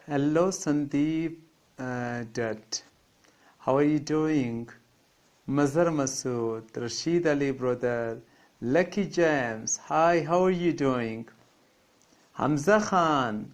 Hello, Sandeep. Dutt. How are you doing? Mazhar Masood, Rashid Ali brother, Lucky James. Hi, how are you doing? Hamza Khan,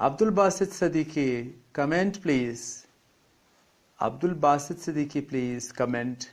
Abdul Basit Siddiqui, comment please. Abdul Basit Siddiqui, please comment.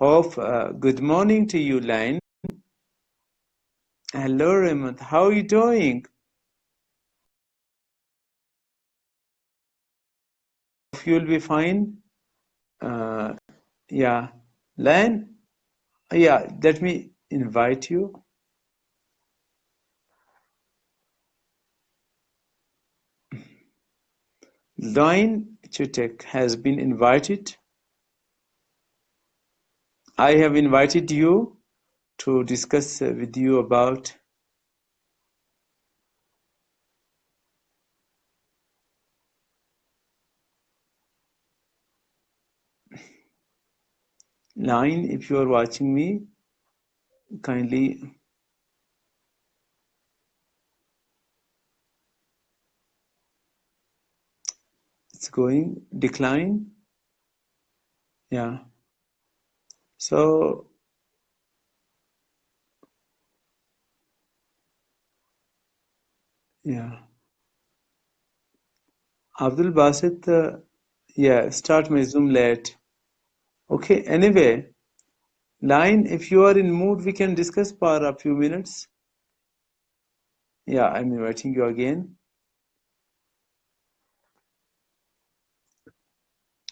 Hope good morning to you, Line. Hello, Raymond. How are you doing? Hope you'll be fine. Yeah, Line. Yeah, let me invite you. Line Chutek has been invited. I have invited you to discuss with you about Line. If you are watching me, kindly. It's going decline. Yeah. So yeah. Abdul Basit, yeah, start my Zoom late. Okay, anyway, Line, if you are in mood, we can discuss for a few minutes. Yeah, I'm inviting you again.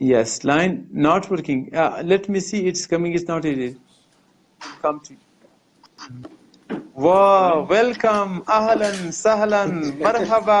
yes, line not working. Let me see, it's coming, it's not it. Come to wow, welcome, ahlan sahlan, marhaba,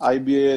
IBA,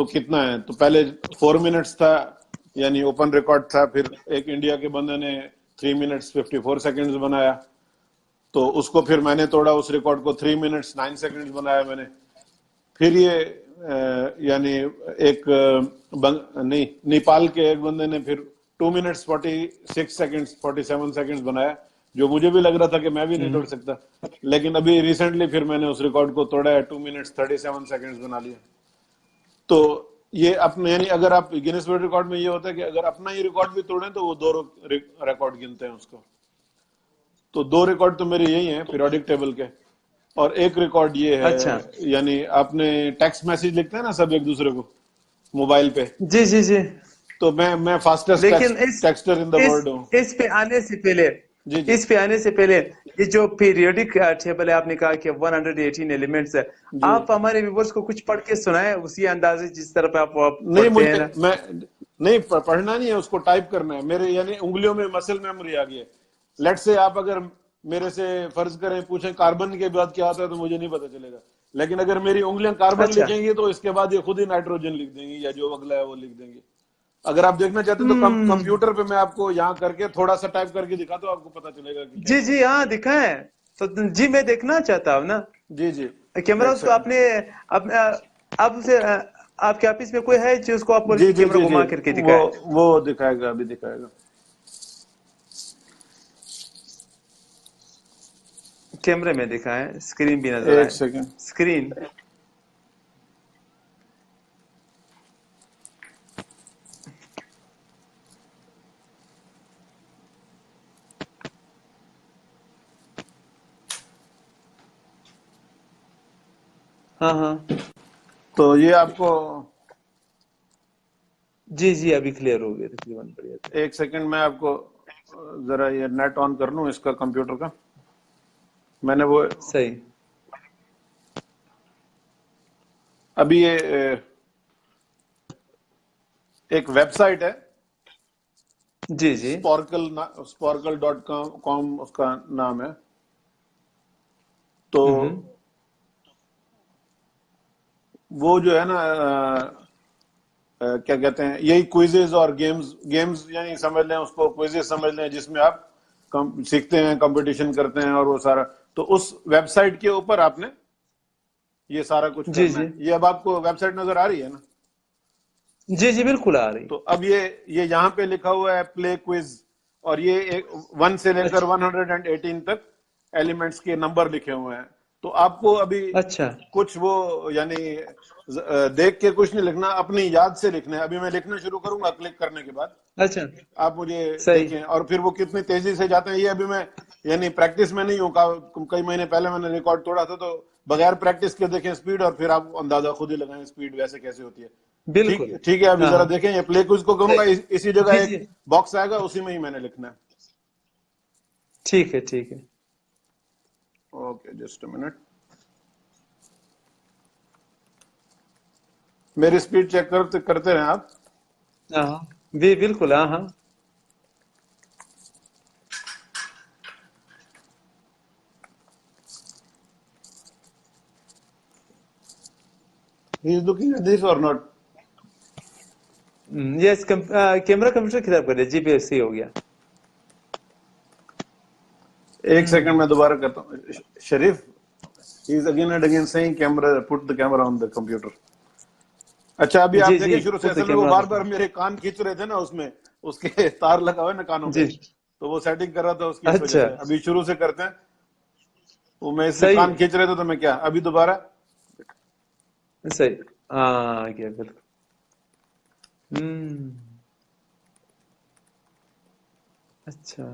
تو کتنا ہے, تو پہلے 4 minutes تھا یعنی open record تھا, پھر ایک انڈیا کے بندے نے 3 منٹس 54 سیکنڈز بنایا, تو اس کو پھر میں نے توڑا, اس ریکارڈ کو 3 منٹس 9 سیکنڈز بنایا میں نے. پھر یہ یعنی ایک نہیں نیپال کے ایک بندے نے پھر 2 منٹس 46 سیکنڈز 47 سیکنڈز بنایا, جو مجھے بھی لگ رہا تھا کہ میں بھی نہیں توڑ سکتا, لیکن ابھی ریسنٹلی پھر میں نے اس ریکارڈ کو توڑا ہے, 2 منٹس 37 سیکنڈز بنا لیا. تو یہ اپنے یعنی اگر آپ گینس ورلڈ ریکارڈ میں یہ ہوتا ہے کہ اگر اپنا ہی ریکارڈ بھی توڑیں تو وہ 2 ریکارڈ گنتے ہیں اس کو. تو 2 ریکارڈ تو میرے یہی ہیں پیریوڈک ٹیبل کے, اور ایک ریکارڈ یہ ہے اچھا یعنی آپ نے ٹیکسٹ میسج لکھتے ہیں نا سب ایک دوسرے کو موبائل پہ, جی جی جی. تو میں فاسٹسٹ لیکن ٹیکسٹر ان دا ورلڈ ہوں. اس پہ آنے سے پہلے جی جی اس پہ آنے سے پہلے یہ جو پیریوڈک ٹیبل ہے, آپ نے کہا کہ 118 ایلیمنٹس ہے, جی. آپ ہمارے ویورز کو کچھ پڑھ کے سنائیں اسی اندازے جس طرح پہ آپ نہیں پڑھتے ہیں مجھے نا. میں نہیں پڑھنا نہیں ہے, اس کو ٹائپ کرنا ہے. میرے یعنی انگلیوں میں مسل میموری آ گئی ہے. لیٹ سے آپ اگر میرے سے فرض کریں پوچھیں کاربن کے بعد کیا آتا ہے تو مجھے نہیں پتا چلے گا, لیکن اگر میری انگلیاں کاربن اچھا لکھیں گی تو اس کے بعد یہ خود ہی نائٹروجن لکھ دیں گی یا جو اگلا ہے وہ لکھ دیں گی. اگر آپ دیکھنا چاہتے ہیں تو کمپیوٹر پہ میں آپ کو یہاں کر کے تھوڑا سا ٹائپ کر کے دکھاتا ہوں, آپ کو پتا چلے گا کہ جی کیسے. جی ہاں دکھائیں تو جی, میں دیکھنا چاہتا ہوں نا. جی جی کیمرہ ایک اس کو آپ سیکنڈ. نے آپ سے آپ کے آفس میں کوئی ہے جو اس کو آپ بولے جی کہ جی کیمرہ جی جی گھما کر کے وہ دکھائے. وہ دکھائے گا, ابھی دکھائے گا. کیمرے میں دکھائیں, اسکرین بھی نظر ایک آئے. سیکنڈ. اسکرین ہاں ہاں تو یہ آپ کو جی جی ابھی کلیئر ہو گیا تقریباً. بڑھیا تھا. ایک سیکنڈ میں آپ کو ذرا یہ نیٹ آن کر لوں اس کا کمپیوٹر کا. میں نے وہ صحیح. ابھی یہ ایک ویب سائٹ ہے جی جی sparkle.com اس کا نام ہے. تو وہ جو ہے نا کیا کہتے ہیں, یہی کوئزز اور گیمز یعنی سمجھ لیں اس کو, کوئزز سمجھ لیں جس میں آپ سیکھتے ہیں, کمپٹیشن کرتے ہیں اور وہ سارا. تو اس ویب سائٹ کے اوپر آپ نے یہ سارا کچھ جی کرنا جی ہے. یہ اب آپ کو ویب سائٹ نظر آ رہی ہے نا. جی جی بالکل آ رہی. تو اب یہ یہاں پہ لکھا ہوا ہے پلے کوئز, اور یہ 1 سے لے کر اچھا 118 تک ایلیمنٹس کے نمبر لکھے ہوئے ہیں. تو آپ کو ابھی اچھا کچھ وہ یعنی دیکھ کے کچھ نہیں لکھنا, اپنی یاد سے لکھنا ہے. ابھی میں لکھنا شروع کروں گا کلک کرنے کے بعد, اچھا آپ مجھے صحیح. دیکھیں. اور پھر وہ کتنی تیزی سے جاتے ہیں یہ ابھی میں یعنی پریکٹس میں نہیں ہوں. کئی مہینے پہلے میں نے ریکارڈ توڑا تھا, تو بغیر پریکٹس کے دیکھیں سپیڈ, اور پھر آپ اندازہ خود ہی لگائیں سپیڈ ویسے کیسے ہوتی ہے. بالکل. ٹھیک ہے, ابھی ہاں ذرا ہاں دیکھیں. یہ پلے کوئز کو کروں گا, صحیح. اسی جگہ جی ایک جی باکس آئے گا, اسی میں ہی میں نے لکھنا ہے. ٹھیک ہے ٹھیک ہے. Okay just a minute. میری سپیڈ چیک کرتے رہیں آپ. ہاں ہاں جی بالکل. ہاں ہاں He is looking at this or not? Yes. Camera computer خراب کر دیا. جی پی ایس سی ہو گیا. ایک سیکنڈ میں دوبارہ کرتا ہوں. شریف he is again and again saying camera, put the camera on the computer. اچھا ابھی آپ جی جی دیکھیں شروع سے. پٹ دا اصل میں وہ کیمرہ. بار بار میرے کان کھینچ رہے تھے نا, اس میں اس کے تار لگا ہوا ہے نا کانوں پہ, جی تو وہ سیٹنگ کر رہا تھا اس کی اس وجہ اچھا سے. ابھی شروع سے کرتے ہیں. وہ میں اس سے صحیح کان کھینچ رہے تھے تو میں کیا ابھی دوبارہ. صحیح. ہاں کیا بالکل. اچھا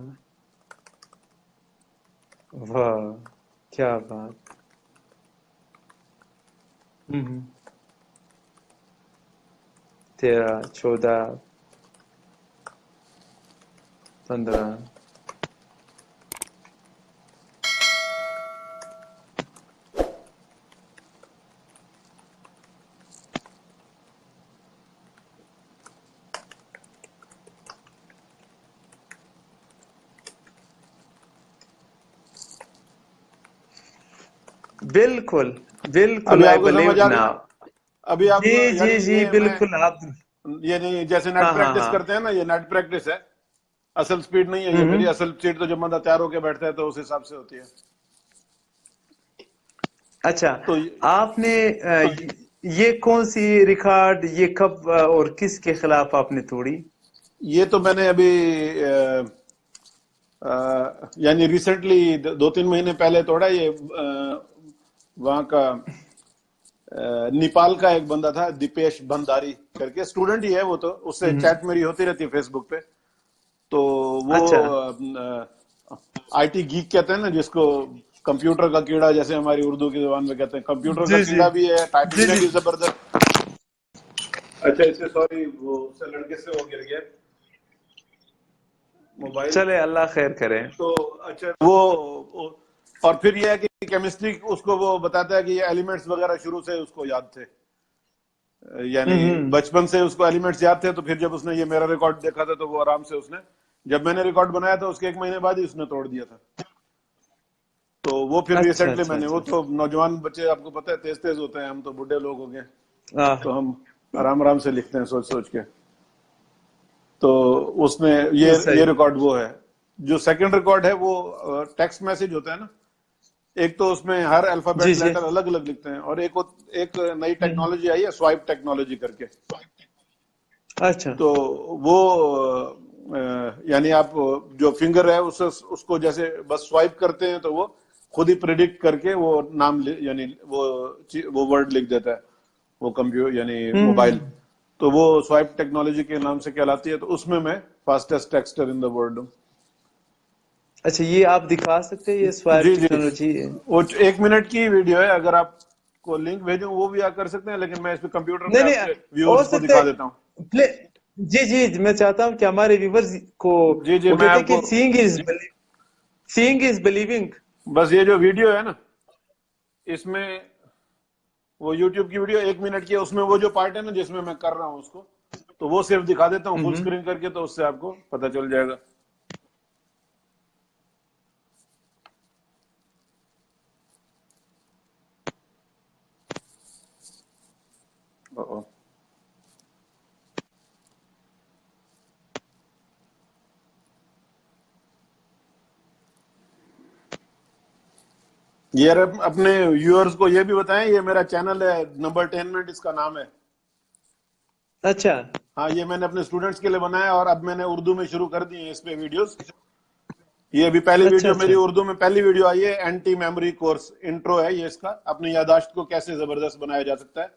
واہ کیا بات. 13 14 15. بالکل بالکل. ابھی آئی آپ کو بلیو سمجھ آ گئی, ناؤ. ابھی آپ جی یعنی جی جی یہ بالکل آپ یعنی جیسے نیٹ ہاں ہاں پریکٹس ہاں کرتے ہیں نا، یہ نیٹ پریکٹس ہے، اصل سپیڈ نہیں ہے یہ میری. اصل سپیڈ تو جب بندہ تیار ہو کے بیٹھتا ہے تو اس حساب سے ہوتی ہے. اچھا تو آپ نے یہ کون سی ریکارڈ یہ کب اور کس کے خلاف آپ نے توڑی؟ یہ تو میں نے ابھی یعنی ریسنٹلی 2-3 مہینے پہلے توڑا. یہ وہاں کا نیپال کا ایک بندہ تھا دیپیش بھنڈاری کر کے، اسٹوڈنٹ ہی ہے وہ، تو اس سے چیٹ میری ہوتی رہتی ہے فیس بک پہ. تو وہ اچھا آئی ٹی گیک کہتے ہیں نا جس کو، کمپیوٹر کا کیڑا جیسے ہماری اردو کی زبان میں کہتے ہیں. کمپیوٹر کا جی جی کیڑا بھی ہے، ٹائپنگ جی میں جی بھی زبردست. اچھا اس سے سوری وہ اس سے لڑکے سے وہ گر گیا موبائل. چلے اللہ خیر کرے. تو اچھا وہ اور پھر یہ ہے کہ کیمسٹری اس کو وہ بتاتا ہے کہ یہ ایلیمنٹس وغیرہ شروع سے اس کو یاد تھے، یعنی بچپن سے اس کو ایلیمنٹس یاد تھے. تو پھر جب اس نے یہ میرا ریکارڈ دیکھا تھا تو وہ آرام سے اس نے، جب میں نے ریکارڈ بنایا تھا اس کے 1 مہینے بعد ہی اس نے توڑ دیا تھا. تو وہ پھر اچھا ریسنٹلی اچھا میں نے، وہ اچھا تو نوجوان بچے آپ کو پتہ ہے تیز تیز ہوتے ہیں، ہم تو بڈھے لوگ ہو گئے آہ، تو ہم آرام آرام سے لکھتے ہیں سوچ سوچ کے. تو اس میں یہ صحیح. ریکارڈ وہ ہے. جو سیکنڈ ریکارڈ ہے وہ ٹیکسٹ میسج ہوتا ہے نا، ایک تو اس میں ہر جی الفابیٹ جی لیٹر الگ الگ لکھتے ہیں، اور ایک نئی ٹیکنالوجی آئی ہے سوائپ ٹیکنالوجی کر کے. اچھا تو وہ یعنی آپ جو فنگر ہے اس کو جیسے بس سوائپ کرتے ہیں تو وہ خود ہی پریڈکٹ کر کے وہ نام یعنی وہ ورڈ لکھ دیتا ہے وہ کمپیوٹر یعنی موبائل. تو وہ سوائپ ٹیکنالوجی کے نام سے کہلاتی ہے. تو اس میں fastest texter in the world ہوں. اچھا یہ آپ دکھا سکتے ہیں یہ سوائپ جی جی، ٹیکنالوجی؟ وہ 1 منٹ کی ویڈیو ہے، اگر آپ کو لنک بھیجوں وہ بھی آپ کر سکتے ہیں، لیکن میں اس پہ کمپیوٹر پہ نہیں آپ نہیں کے ہو ویورز کو سکتے دکھا دیتا ہوں. جی جی میں چاہتا ہوں کہ ہمارے ویورز کو، جی جی وہ میں کہتے ہیں آپ کہ کو سینگ از بلیونگ. بس یہ جو ویڈیو ہے نا اس میں وہ یوٹیوب کی ویڈیو 1 منٹ کی ہے، اس میں وہ جو پارٹ ہے نا جس میں میں کر رہا ہوں اس کو تو وہ صرف دکھا دیتا ہوں فل اسکرین کر کے، تو اس سے آپ کو پتہ چل جائے گا. یہ اپنے ویورز کو یہ بھی بتائیں، یہ میرا چینل ہے نمبرٹینمنٹ اس کا نام ہے. اچھا ہاں یہ میں نے اپنے اسٹوڈنٹس کے لیے بنایا اور اب میں نے اردو میں شروع کر دی ہیں اس پہ ویڈیوز. یہ ابھی پہلی اچھا ویڈیو میری اچھا اردو میں پہلی ویڈیو آئی ہے، اینٹی میموری کورس انٹرو ہے یہ اس کا، اپنی یاداشت کو کیسے زبردست بنایا جا سکتا ہے،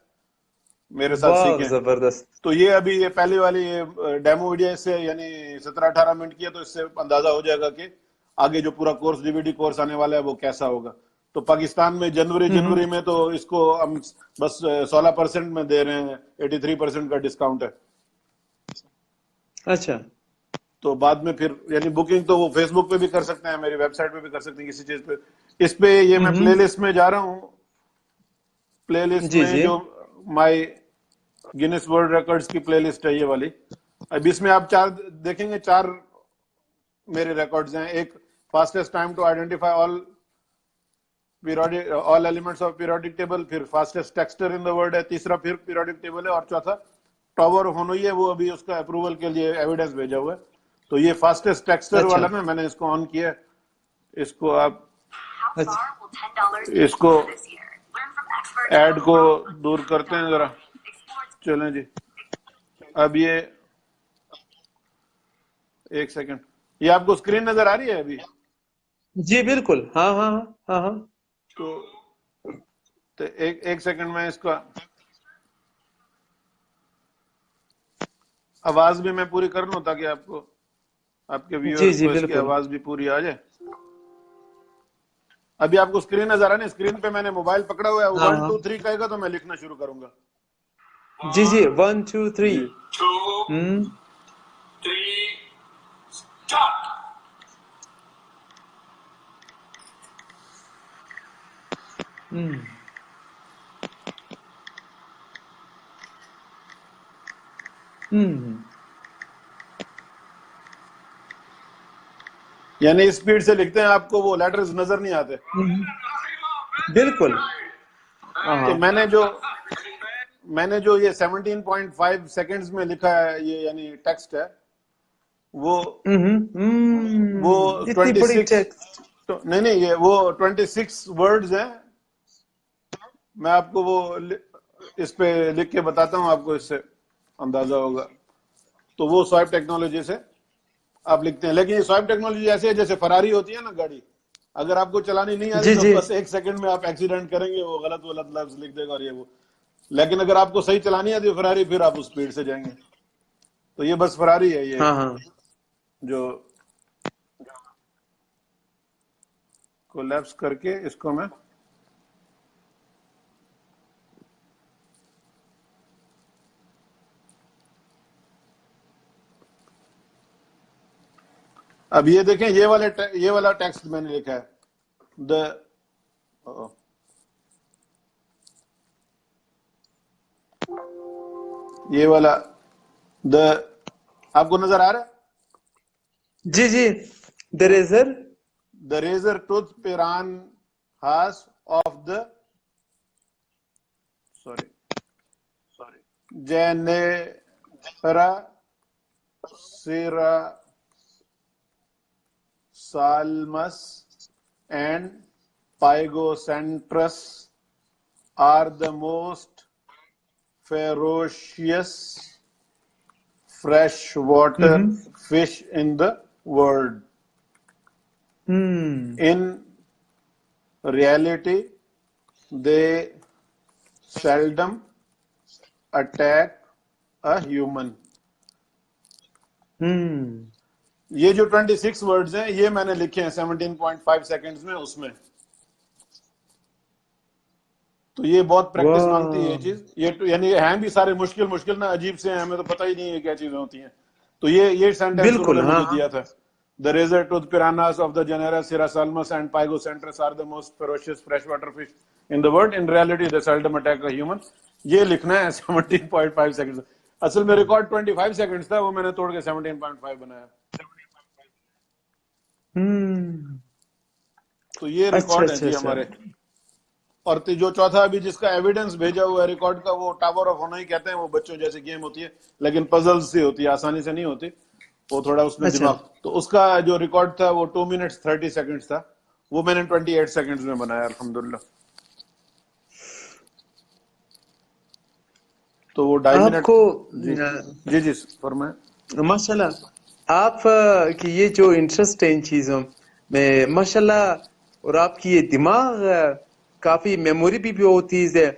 میرے ساتھ واہ سیکھیں. زبردست. تو یہ ابھی یہ پہلی والی ڈیمو ویڈیو اس سے یعنی 17-18 منٹ کی ہے، تو اس سے اندازہ ہو جائے گا کہ آگے جو پورا کورس DVD کورس آنے والا ہے وہ کیسا ہوگا. تو پاکستان میں جنوری میں تو اس کو ہم بس 16% میں دے رہے ہیں، 83% کا ڈسکاؤنٹ ہے. اچھا تو بعد میں پھر یعنی بکنگ تو وہ فیس بک پہ بھی کر سکتے ہیں، میری ویب سائٹ پہ بھی کر سکتے ہیں، کسی چیز پہ. اس پہ یہ میں پلے لسٹ میں جا رہا ہوں، پلے لسٹ جی میں جی جو مائی گینس ورلڈ ریکارڈز کی پلے لسٹ ہے یہ والی. اب اس میں آپ 4 دیکھیں گے، 4 میرے ریکارڈز ہیں. ایک fastest time to identify all elements of periodic table, پھر fastest texter in the world ہے، تیسرا پھر پیریوڈک ٹیبل ہے، اور چوتھا ٹاور ہونوئی ہے، وہ ابھی اس کا اپروول کے لیے ایویڈنس بھیجا ہوا ہے. تو یہ فاسٹسٹ ٹیکسٹر اچھا والا نا میں نے اس کو آن کیا. اس کو آپ اچھا اس کو ایڈ کو دور کرتے ہیں ذرا، چلیں جی. اب یہ 1 سیکنڈ، یہ آپ کو اسکرین نظر آ رہی ہے ابھی؟ جی بالکل ہاں ہاں ہاں ہاں. تو ایک سیکنڈ میں اس کا آواز بھی میں پوری کر لوں تاکہ آپ کو، آپ کے جی ویورز جی کو اس کی بالکل. آواز بھی پوری آ جائے. ابھی آپ کو اسکرین نظر آ رہی ہے، اسکرین پہ میں نے موبائل پکڑا ہوا ہے. ہاں 1 ہاں 2 3 کہے گا تو میں لکھنا شروع کروں گا. جی جی 1 2 3 جی 2 3 اسٹارٹ. یعنی اسپیڈ سے لکھتے ہیں آپ کو وہ لیٹرز نظر نہیں آتے. بالکل ہاں تو ہاں. میں میں نے جو یہ 17.5 سیکنڈز میں لکھا ہے یہ یعنی ٹیکسٹ ہے وہ اتنی بڑی 26 ٹیکسٹ. نہیں یہ وہ 26 ورڈز ہیں. میں آپ کو وہ اس پہ لکھ کے بتاتا ہوں, آپ کو اس سے اندازہ ہوگا. تو وہ سوائپ ٹیکنالوجی سے آپ لکھتے ہیں, لیکن یہ سوائپ ٹیکنالوجی ایسے ہے جیسے فراری ہوتی ہے نا گاڑی, اگر آپ کو چلانی نہیں آتی جی تو جی بس 1 سیکنڈ میں آپ ایکسیڈنٹ کریں گے, وہ غلط لفظ لکھ دے گا اور یہ وہ. لیکن اگر آپ کو صحیح چلانی آتی ہے فراری, پھر آپ اس اسپیڈ سے جائیں گے. تو یہ بس فراری ہے یہ ہاں ہاں جو کولیپس کر کے اس کو میں اب یہ دیکھیں, یہ والا ٹیکسٹ میں نے لکھا ہے دا یہ والا دا آپ کو نظر آ رہا ہے, جی جی. دریزر the razor tooth piranhas of the genera Salmus and Pygocentrus are the most ferocious freshwater fish in the world. In reality, they seldom attack a human. یہ جو 26 ورڈز ہیں یہ میں نے لکھے ہیں 17.5 سیکنڈز میں اس میں. تو یہ بہت پریکٹس مانگتی ہے یہ چیز. یہ یعنی ہیں بھی سارے مشکل نا, عجیب سے ہیں, ہمیں تو پتہ ہی نہیں ہے کیا چیزیں ہوتی ہیں. تو یہ سینٹینس انہوں بالکل نے ہاں مجھے دیا تھا, the razor tooth piranhas of the genera Serrasalmus and Pygocentrus are the most ferocious freshwater fish in the world. In reality, they seldom attack a human. یہ لکھنا ہے 17.5 سیکنڈز. اصل میں ریکارڈ 25 سیکنڈز تھا, وہ میں نے توڑ کے 17.5 بنایا. تو یہ اچھا ریکارڈ ہیں اچھا جی اچھا. ہمارے. اور جو چوتھا ابھی جس کا ایویڈنس بھیجا ہوا ہے ریکارڈ کا, وہ ٹاور آف ہونا ہی کہتے ہیں. وہ بچوں جیسے گیم ہوتی ہے لیکن پزل سے ہوتی ہے, آسانی سے نہیں ہوتی, وہ تھوڑا اس میں اچھا دماغ. تو اس کا جو ریکارڈ تھا وہ 2 منٹس 30 سیکنڈز تھا, وہ میں نے 28 سیکنڈز میں بنایا الحمدللہ. تو وہ 2.5 آپ منٹ. کو جی جی فرمائیں. ماشاء اللہ آپ کی یہ جو انٹرسٹ ہے ان چیزوں میں ماشاء اللہ, اور آپ کی یہ دماغ کافی میموری بھی ہوتی ہے,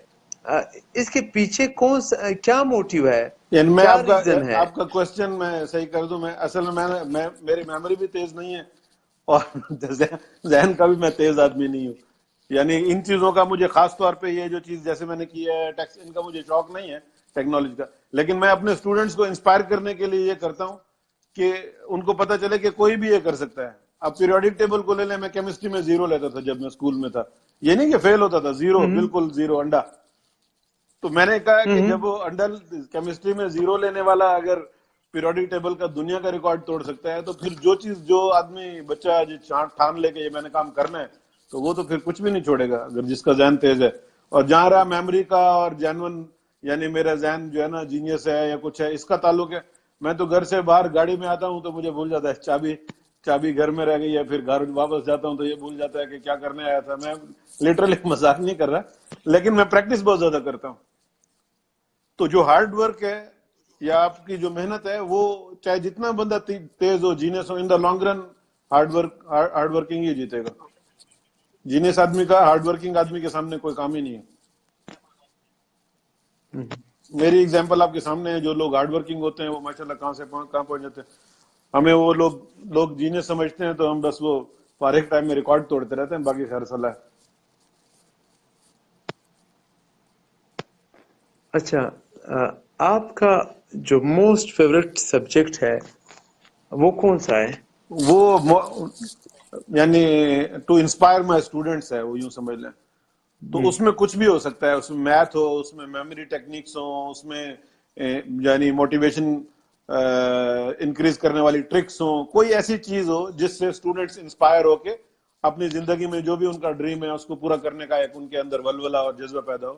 اس کے پیچھے کیا موٹیو ہے, یعنی میں کیا ریزن ہے؟ آپ کا کوشچن میں صحیح کر دوں. میں اصل میں میری میموری بھی تیز نہیں ہے اور ذہن کا بھی میں تیز آدمی نہیں ہوں. یعنی ان چیزوں کا مجھے خاص طور پہ یہ جو چیز جیسے میں نے کی ہے ٹیکس, ان کا مجھے شوق نہیں ہے ٹیکنالوجی کا. لیکن میں اپنے اسٹوڈنٹس کو انسپائر کرنے کے لیے یہ کرتا ہوں کہ ان کو پتہ چلے کہ کوئی بھی یہ کر سکتا ہے. اب پیریوڈک ٹیبل کو لے لیں, میں کیمسٹری میں 0 لیتا تھا جب میں اسکول میں تھا. یہ نہیں کہ فیل ہوتا تھا, 0 بالکل 0 انڈا. تو میں نے کہا کہ جب وہ انڈر کیمسٹری میں 0 لینے والا اگر پیریوڈک ٹیبل کا دنیا کا ریکارڈ توڑ سکتا ہے, تو پھر جو آدمی بچہ ٹھان لے کے یہ میں نے کام کرنا ہے, تو وہ تو پھر کچھ بھی نہیں چھوڑے گا اگر جس کا ذہن تیز ہے. اور جہاں رہا میموری کا اور جینون, یعنی میرا ذہن جو ہے نا جینیس ہے یا کچھ ہے, اس کا تعلق ہے. میں تو گھر سے باہر گاڑی میں آتا ہوں تو مجھے بھول جاتا ہے چابی گھر میں رہ گئی ہے, پھر گھر واپس جاتا ہوں تو یہ بھول جاتا ہے کہ کیا کرنے آیا تھا. میں لٹرلی مذاق نہیں کر رہا, لیکن میں پریکٹس بہت زیادہ کرتا ہوں. تو جو ہارڈ ورک ہے یا آپ کی جو محنت ہے, وہ چاہے جتنا بندہ تیز ہو, جینیس ہو, in the long run hard working ہی جیتے گا. جینیس آدمی کا ہارڈ ورکنگ آدمی کے سامنے کوئی کام ہی نہیں ہے. میری ایگزامپل آپ کے سامنے ہے, جو لوگ ہارڈ ورکنگ ہوتے ہیں وہ ماشاءاللہ کہاں پہنچ جاتے ہیں. ہمیں وہ لوگ جینیس سمجھتے ہیں, تو ہم بس وہ فارغ ٹائم میں ریکارڈ توڑتے رہتے ہیں, باقی خیر صلاح ہے. اچھا, آپ کا جو موسٹ فیوریٹ سبجیکٹ ہے وہ کون سا ہے؟ وہ یعنی ٹو انسپائر مائی اسٹوڈنٹس ہے, وہ یوں سمجھ لیں. تو اس میں کچھ بھی ہو سکتا ہے, اس میں میتھ ہو, اس میں میموری ٹیکنیکس ہو, اس میں یعنی موٹیویشن انکریز کرنے والی ٹرکس ہوں, کوئی ایسی چیز ہو جس سے اسٹوڈنٹس انسپائر ہو کے اپنی زندگی میں جو بھی ان کا ڈریم ہے اس کو پورا کرنے کا ایک ان کے اندر ولولہ اور جذبہ پیدا ہو.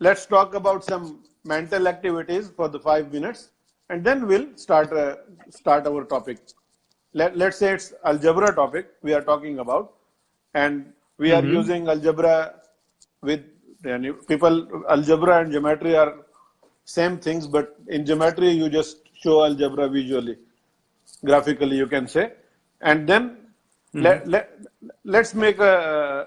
Let's talk about some mental activities for the 5 minutes, and then we'll start our topic. Let's say it's algebra topic we are talking about, and we are using algebra with people. Algebra and geometry are same things, but in geometry you just show algebra visually, graphically you can say, and then let's make a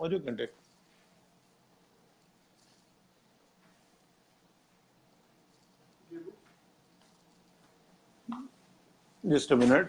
Or you can take. Just a minute.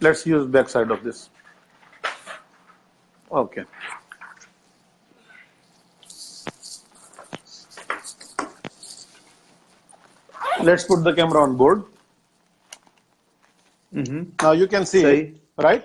Let's use back side of this. Okay. Let's put the camera on board. Now you can see it, right?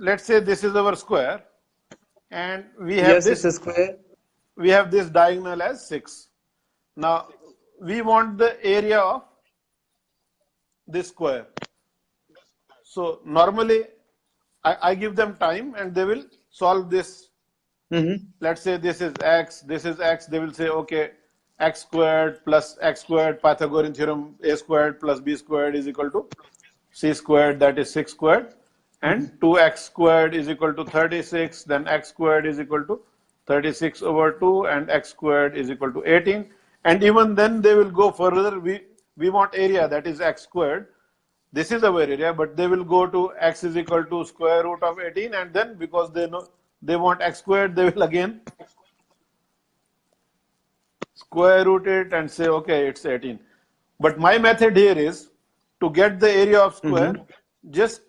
Let's say this is our square, and we have this square. We have this diagonal as 6. Now we want the area of this square. So normally I give them time and they will solve this. Let's say this is x, this is x. They will say, okay, x squared plus x squared, Pythagorean theorem, a squared plus b squared is equal to c squared, that is 6 squared, and 2x squared is equal to 36, then x squared is equal to 36 over 2, and x squared is equal to 18. And even then they will go further. We want area, that is x squared. This is our area, but they will go to x is equal to square root of 18, and then because they know they want x squared, they will again square root it and say, okay, it's 18. But my method here is to get the area of square, just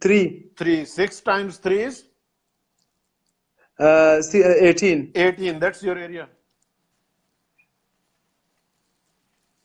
3. 6 times 3 is 18. 18. That's your area.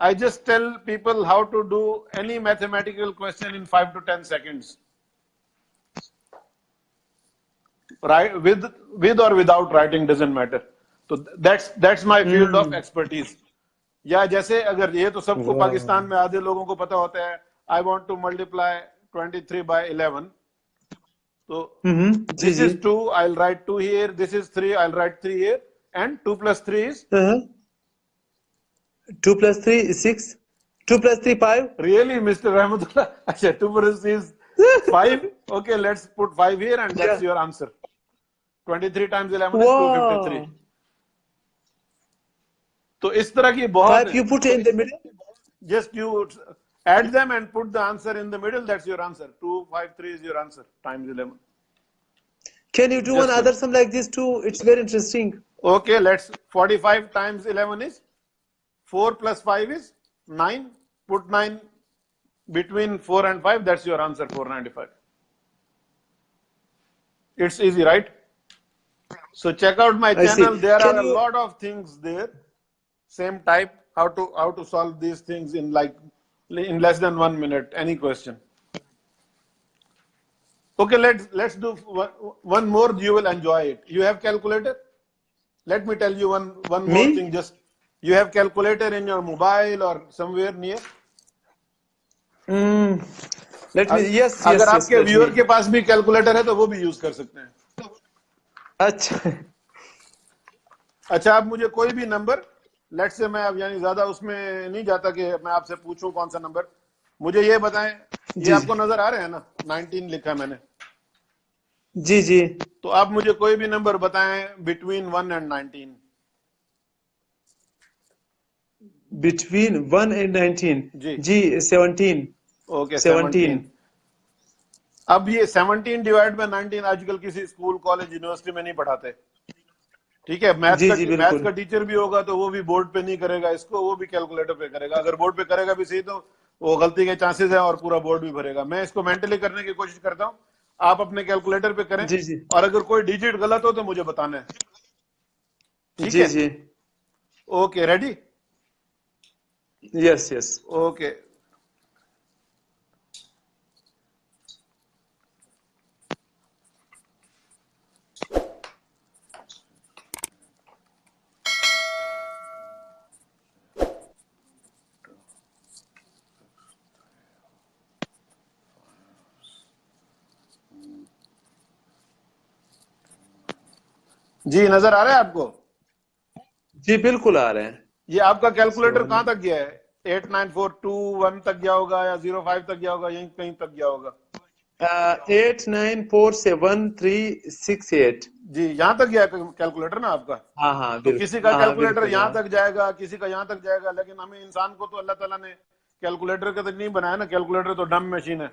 I just tell people how to do any mathematical question in 5 to 10 seconds. with or without writing doesn't matter. تو that's my field of expertise. یا جیسے اگر یہ تو سب کو پاکستان میں آدھے لوگوں کو پتا ہوتا ہے I want to multiply 23 by 11. So this is 2, I'll write 2 here. This is 3, I'll write 3 here. And 2 plus 3 is? 2 plus 3 is 6. 2 plus 3, 5. Really, Mr. Rahmatullah? Achha, 2 plus 3 is 5. Okay, let's put 5 here and that's your answer. 23 times 11 is 253. تو اس طرح کی بہت. 5 you put in the middle? Just you add them and put the answer in the middle. That's your answer. 253 is your answer times 11. Can you do one other sum like this too? It's very interesting. Okay, let's 45 times 11 is 4 plus 5 is 9. Put 9 between 4 and 5. That's your answer, 495. It's easy, right? So check out my channel. There are a lot of things there. Same type. How to solve these things in less than 1 minute. Any question? Okay, let's do one more. You will enjoy it. You have calculator? Let me tell you one more thing. Just you have calculator in your mobile or somewhere near? Yes. اگر آپ کے ویور کے پاس بھی calculator ہے تو وہ بھی use کر سکتے ہیں. اچھا آپ مجھے کوئی بھی نمبر لیٹ سے میں اب یعنی زیادہ اس میں نہیں جاتا کہ میں آپ سے پوچھوں کون سا نمبر, مجھے یہ بتائیں. یہ آپ کو نظر آ رہے ہیں نا 19 لکھا ہے میں نے. جی تو آپ مجھے کوئی بھی نمبر بتائیں بٹوین 1 and 19. Between 1 and 19. جی 17. اوکے 17. اب یہ 17 ڈیوائڈ بائی 19 آج کل کسی اسکول کالج یونیورسٹی میں نہیں پڑھاتے. ٹھیک ہے, میتھ کا ٹیچر بھی ہوگا تو وہ بھی بورڈ پہ نہیں کرے گا اس کو, وہ بھی کیلکولیٹر پہ کرے گا. اگر بورڈ پہ کرے گا بھی صحیح تو وہ غلطی کے چانسز ہیں اور پورا بورڈ بھی بھرے گا. میں اس کو مینٹلی کرنے کی کوشش کرتا ہوں, آپ اپنے کیلکولیٹر پہ کریں اور اگر کوئی ڈیجٹ غلط ہو تو مجھے بتانا ہے. ٹھیک ہے, جی اوکے ریڈی. Yes okay. جی نظر آ رہا ہے آپ کو؟ جی بالکل آ رہے ہیں. یہ آپ کا کیلکولیٹر کہاں تک گیا ہے؟ 89421 تک گیا ہوگا یا 05 تک گیا ہوگا, یہیں کہیں تک گیا ہوگا. 89471368. جی یہاں تک گیا کیلکولیٹر نا آپ کا. ہاں تو کسی کا کیلکولیٹر یہاں تک جائے گا, کسی کا یہاں تک جائے گا, لیکن ہمیں انسان کو تو اللہ تعالیٰ نے کیلکولیٹر کا تک نہیں بنایا نا. کیلکولیٹر تو ڈم مشین ہے.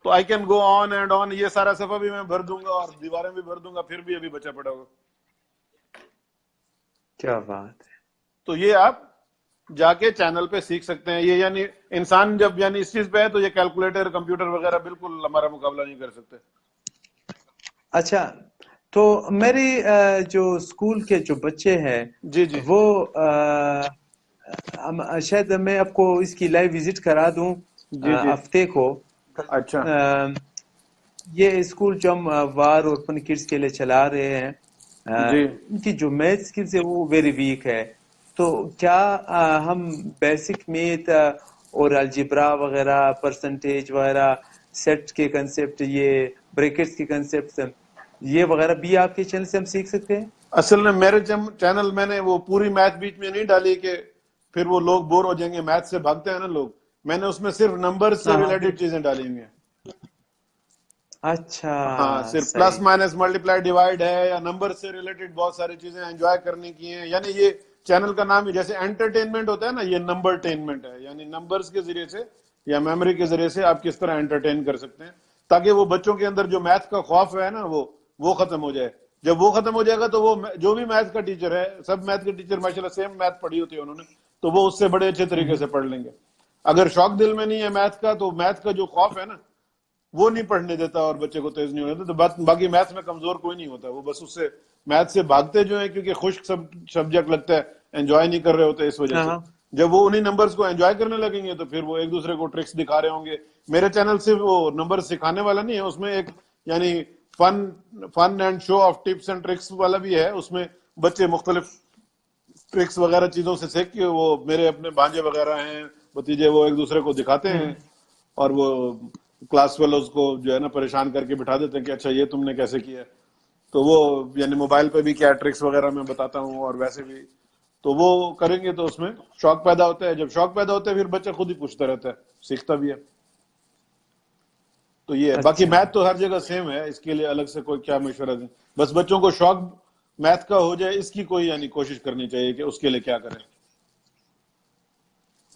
تو I can go on and on. یہ سارا صفحہ بھی میں بھر دوں گا اور دیواریں بھی بھر دوں گا, پھر بھی ابھی بچا پڑا ہوگا. کیا بات ہے. تو یہ آپ جا کے چینل پہ سیکھ سکتے ہیں. یہ یعنی انسان جب یعنی اس چیز پہ ہے تو یہ کیلکولیٹر کمپیوٹر وغیرہ بالکل ہمارا مقابلہ نہیں کر سکتے. اچھا تو میری جو اسکول کے جو بچے ہیں جی وہ شاید میں آپ کو اس کی لائیو وزٹ کرا دوں ہفتے کو. اچھا یہ اسکول جو ہم وار اور فن کڈس کے لیے چلا رہے ہیں ان کی جو میتھ اسکلز ہے وہ ویری ویک ہے. تو کیا ہم بیسک میتھ اور الجبرا وغیرہ, پرسنٹیج وغیرہ, سیٹ کے کنسیپٹ, یہ بریکٹس کے کنسیپٹ, یہ وغیرہ بھی آپ کے چینل سے ہم سیکھ سکتے ہیں؟ اصل میں میرے چینل میں نے وہ پوری میتھ بیچ میں نہیں ڈالی کہ پھر وہ لوگ بور ہو جائیں گے. میتھ سے بھاگتے ہیں نا لوگ. میں نے اس میں صرف نمبر سے ریلیٹڈ چیزیں ڈالی ہوئی ہیں. اچھا ہاں, صرف پلس مائنس ملٹیپلائی ڈیوائڈ ہے یا نمبر سے ریلیٹڈ بہت ساری چیزیں انجوائے کرنے کی ہیں. یعنی یہ چینل کا نام ہی جیسے انٹرٹینمنٹ ہوتا ہے نا, یہ نمبرٹینمنٹ ہے. یعنی نمبرز کے ذریعے سے یا میموری کے ذریعے سے آپ کس طرح انٹرٹین کر سکتے ہیں تاکہ وہ بچوں کے اندر جو میتھ کا خوف ہے نا وہ ختم ہو جائے. جب وہ ختم ہو جائے گا تو وہ جو بھی میتھ کا ٹیچر ہے, سب میتھ کے ٹیچر ماشاءاللہ سیم میتھ پڑھی ہوتی ہے انہوں نے, تو وہ اس سے بڑے اچھے طریقے سے پڑھ لیں گے. اگر شوق دل میں نہیں ہے میتھ کا تو میتھ کا جو خوف ہے نا وہ نہیں پڑھنے دیتا اور بچے کو تیز نہیں ہونے دیتا. تو باقی میتھ میں کمزور کوئی نہیں ہوتا, وہ بس اس سے میتھ سے بھاگتے جو ہیں کیونکہ خشک سبجیکٹ لگتا ہے, انجوائے نہیں کر رہے ہوتے اس وجہ سے. جب وہ انہی نمبرز کو انجوائے کرنے لگیں گے تو پھر وہ ایک دوسرے کو ٹرکس دکھا رہے ہوں گے. میرے چینل صرف وہ نمبر سکھانے والا نہیں ہے, اس میں ایک یعنی fun and show of tips and tricks والا بھی ہے. اس میں بچے مختلف ٹرکس وغیرہ چیزوں سے سیکھ کے, وہ میرے اپنے بھانجے وغیرہ ہیں, بھتیجے, وہ ایک دوسرے کو دکھاتے ہیں اور وہ کلاس فیلوز کو جو ہے نا پریشان کر کے بٹھا دیتے ہیں کہ اچھا یہ تم نے کیسے کیا. تو وہ یعنی موبائل پہ بھی کیا ٹرکس وغیرہ میں بتاتا ہوں, اور ویسے بھی تو وہ کریں گے تو اس میں شوق پیدا ہوتا ہے. جب شوق پیدا ہوتا ہے پھر بچہ خود ہی پوچھتا رہتا ہے, سیکھتا بھی ہے. تو یہ ہے. باقی میتھ تو ہر جگہ سیم ہے, اس کے لیے الگ سے کوئی کیا مشورہ دیں. بس بچوں کو شوق میتھ کا ہو جائے, اس کی کوئی یعنی کوشش کرنی چاہیے کہ اس کے لیے کیا کریں.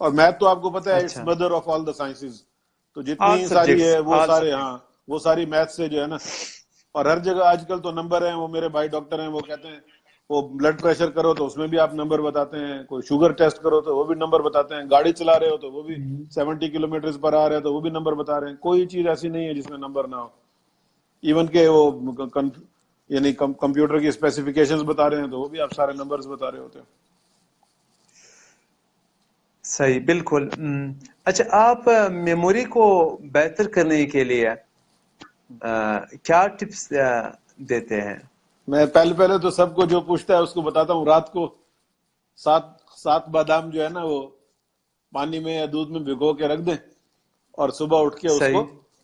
اور میتھ تو آپ کو پتا ہے it's mother of all the sciences, تو جتنی ساری ہے وہ سارے وہ ساری میتھ سے جو ہے نا. اور ہر جگہ آج کل تو نمبر ہیں. وہ میرے بھائی ڈاکٹر ہیں, وہ کہتے ہیں وہ بلڈ پریشر کرو تو اس میں بھی آپ نمبر بتاتے ہیں, کوئی شوگر ٹیسٹ کرو تو وہ بھی نمبر بتاتے ہیں, گاڑی چلا رہے ہو تو وہ بھی 70 کلومیٹر پر آ رہے ہیں تو وہ بھی نمبر بتا رہے ہیں. کوئی چیز ایسی نہیں ہے جس میں نمبر نہ ہو. ایون کہ وہ یعنی کمپیوٹر کی اسپیسیفکیشنز بتا رہے ہیں تو وہ بھی آپ سارے نمبرز بتا رہے ہوتے ہیں. صحیح, بالکل. اچھا, آپ میموری کو بہتر کرنے کے لیے کیا ٹپس دیتے ہیں؟ میں پہلے تو سب کو جو پوچھتا ہے اس کو بتاتا ہوں, رات کو 7 بادام جو ہے نا وہ پانی میں یا دودھ میں بھگو کے رکھ دیں, اور صبح اٹھ کے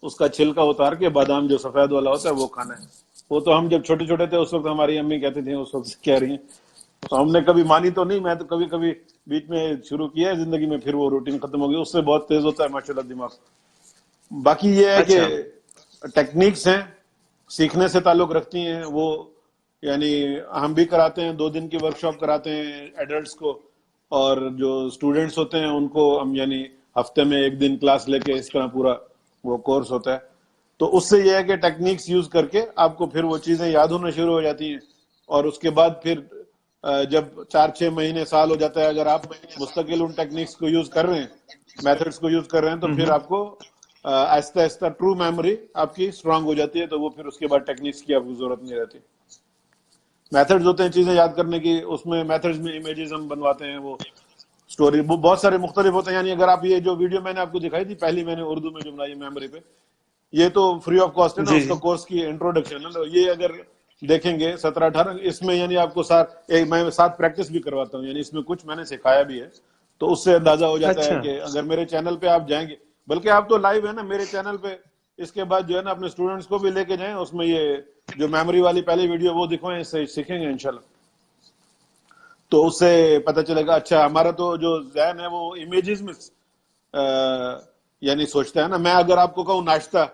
اس کا چھلکا اتار کے بادام جو سفید والا ہوتا ہے وہ کھانا ہے. وہ تو ہم جب چھوٹے چھوٹے تھے اس وقت ہماری امی کہتی تھیں, اس وقت کہہ رہی ہیں, تو ہم نے کبھی مانی تو نہیں. میں تو کبھی کبھی بیچ میں شروع کیا ہے زندگی میں, پھر وہ روٹین ختم ہو گئی. اس سے بہت تیز ہوتا ہے ماشاءاللہ دماغ. باقی یہ ہے کہ ٹیکنیکس ہیں, سیکھنے سے تعلق رکھتی ہیں. وہ یعنی ہم بھی کراتے ہیں, 2 دن کی ورکشاپ کراتے ہیں ایڈلٹس کو, اور جو اسٹوڈینٹس ہوتے ہیں ان کو ہم یعنی ہفتے میں 1 دن کلاس لے کے اس طرح پورا وہ کورس ہوتا ہے. تو اس سے یہ ہے کہ ٹیکنیکس یوز کر کے آپ کو پھر وہ چیزیں یاد ہونا شروع ہو جاتی ہیں. اور اس کے بعد پھر جب 4-6 مہینے سال ہو جاتا ہے, اگر آپ مستقل ان ٹیکنیکس کو یوز کر رہے ہیں, میتھڈس کو یوز کر رہے ہیں, تو پھر آپ کو آہستہ آہستہ ٹرو میموری آپ کی اسٹرانگ ہو جاتی ہے. تو وہ پھر اس کے بعد ٹیکنیکس کی آپ کو ضرورت نہیں رہتی. میتھڈز ہوتے ہیں چیزیں یاد کرنے کی, اس میں میتھڈز میں امیجز ہم بنواتے ہیں, وہ اسٹوری بہت سارے مختلف ہوتے ہیں. یعنی اگر آپ یہ جو ویڈیو میں نے آپ کو دکھائی تھی پہلی, میں نے اردو میں جو بنائی میموری پہ, یہ تو فری آف کاسٹ ہے نا, اس کا کورس کی انٹروڈکشن ہے. یہ اگر دیکھیں گے 17-18, اس میں یعنی آپ کو میں ساتھ پریکٹس بھی کرواتا ہوں, یعنی اس میں کچھ میں نے سکھایا بھی ہے. تو اس سے اندازہ ہو جاتا ہے کہ اگر میرے چینل پہ آپ جائیں گے, بلکہ آپ تو لائیو ہے نا میرے چینل پہ, اس کے بعد جو ہے نا اپنے اسٹوڈنٹس کو بھی لے کے جائیں, اس میں یہ جو میموری والی پہلی ویڈیو وہ دکھوائیں, اس سے سیکھیں گے انشاءاللہ. تو اس سے پتہ چلے گا. اچھا, ہمارا تو جو ذہن ہے وہ امیجز میں یعنی سوچتا ہے نا. میں اگر آپ کو کہوں ناشتہ,